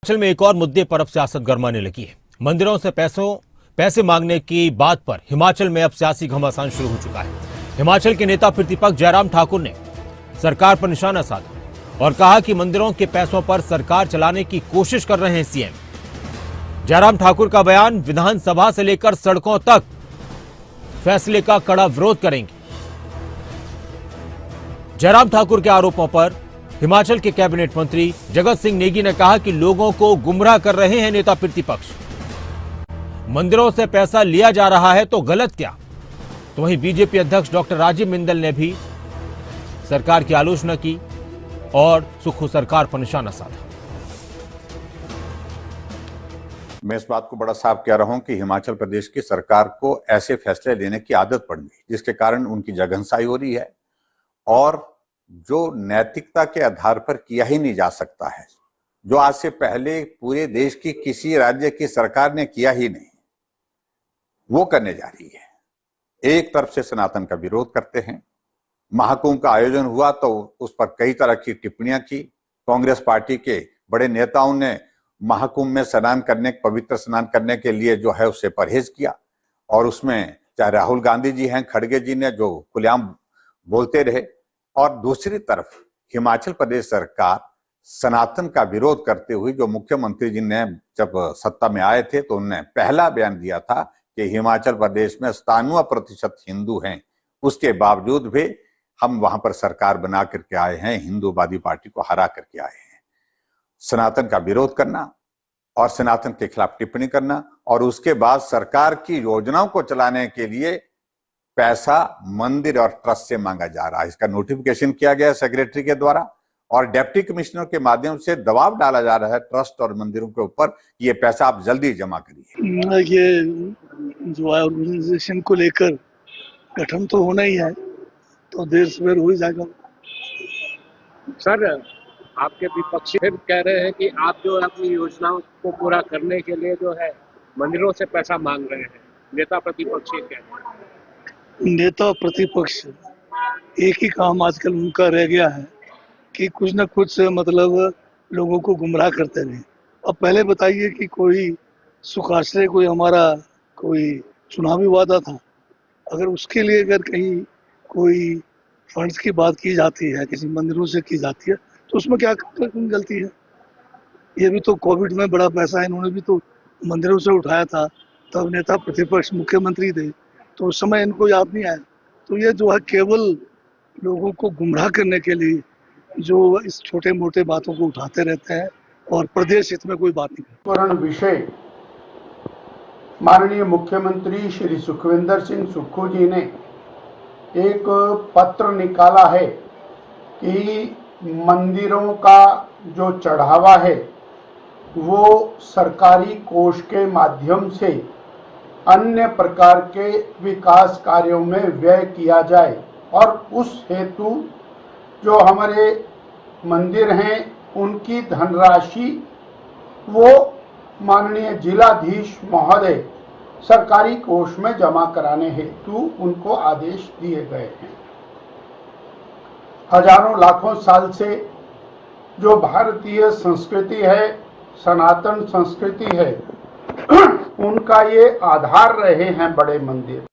हिमाचल में एक और मुद्दे पर अब सियासत गरमाने लगी है। मंदिरों से पैसे मांगने की बात पर हिमाचल में अब सियासी घमासान शुरू हो चुका है। हिमाचल के नेता प्रतिपक्ष जयराम ठाकुर ने सरकार पर निशाना साधा और कहा कि मंदिरों के पैसों पर सरकार चलाने की कोशिश कर रहे हैं सीएम। जयराम ठाकुर का बयान, विधानसभा से लेकर सड़कों तक फैसले का कड़ा विरोध करेंगे। जयराम ठाकुर के आरोपों पर हिमाचल के कैबिनेट मंत्री जगत सिंह नेगी ने कहा कि लोगों को गुमराह कर रहे हैं नेता प्रतिपक्ष। मंदिरों से पैसा लिया जा रहा है तो गलत क्या? तो वहीं बीजेपी अध्यक्ष डॉक्टर राजीव बिंदल ने भी सरकार की आलोचना की और सुक्खू सरकार पर निशाना साधा। मैं इस बात को बड़ा साफ कह रहा हूं कि हिमाचल प्रदेश की सरकार को ऐसे फैसले लेने की आदत पड़ गई, जिसके कारण उनकी जघनसाई हो रही है और जो नैतिकता के आधार पर किया ही नहीं जा सकता है, जो आज से पहले पूरे देश की किसी राज्य की सरकार ने किया ही नहीं, वो करने जा रही है। एक तरफ से सनातन का विरोध करते हैं, महाकुंभ का आयोजन हुआ तो उस पर कई तरह की टिप्पणियां की। कांग्रेस पार्टी के बड़े नेताओं ने महाकुंभ में पवित्र स्नान करने के लिए जो है उससे परहेज किया और उसमें चाहे राहुल गांधी जी हैं, खड़गे जी ने जो खुलेआम बोलते रहे। और दूसरी तरफ हिमाचल प्रदेश सरकार सनातन का विरोध करते हुए, जो मुख्यमंत्री जी ने जब सत्ता में आए थे तो उन्होंने पहला बयान दिया था कि हिमाचल प्रदेश में 97% हिंदू हैं, उसके बावजूद भी हम वहां पर सरकार बना करके आए हैं, हिंदूवादी पार्टी को हरा करके आए हैं। सनातन का विरोध करना और सनातन के खिलाफ टिप्पणी करना और उसके बाद सरकार की योजनाओं को चलाने के लिए पैसा मंदिर और ट्रस्ट से मांगा जा रहा है। इसका नोटिफिकेशन किया गया सेक्रेटरी के द्वारा और डिप्टी कमिश्नर के माध्यम से दबाव डाला जा रहा है ट्रस्ट और मंदिरों के ऊपर, ये पैसा आप जल्दी जमा करिए। ये जो ऑर्गेनाइजेशन को लेकर गठन तो होना ही है, तो देर सवेर हो ही जाएगा। सर, आपके विपक्षी फिर कह रहे हैं कि आप जो अपनी योजनाओं को पूरा करने के लिए जो है मंदिरों से पैसा मांग रहे हैं। नेता प्रतिपक्ष कह रहे हैं। नेता प्रतिपक्ष एक ही काम आजकल उनका रह गया है कि कुछ न कुछ मतलब लोगों को गुमराह करते रहे। अब पहले बताइए कि कोई सुखाश्रय कोई हमारा कोई चुनावी वादा था, अगर उसके लिए अगर कहीं कोई फंड्स की बात की जाती है, किसी मंदिरों से की जाती है, तो उसमें क्या गलती है? ये भी तो कोविड में बड़ा पैसा इन्होंने भी तो मंदिरों से उठाया था, तब नेता प्रतिपक्ष मुख्यमंत्री थे, तो उस समय इनको याद नहीं आया। तो ये जो है केवल लोगों को गुमराह करने के लिए जो इस छोटे मोटे बातों को उठाते रहते हैं और प्रदेश हित में कोई बात नहीं। विषय माननीय मुख्यमंत्री श्री सुखविंदर सिंह सुक्खू जी ने एक पत्र निकाला है कि मंदिरों का जो चढ़ावा है वो सरकारी कोष के माध्यम से अन्य प्रकार के विकास कार्यों में व्यय किया जाए और उस हेतु जो हमारे मंदिर हैं उनकी धनराशि वो माननीय जिलाधीश महोदय सरकारी कोष में जमा कराने हेतु उनको आदेश दिए गए हैं। हजारों लाखों साल से जो भारतीय संस्कृति है, सनातन संस्कृति है, उनका ये आधार रहे हैं बड़े मंदिर।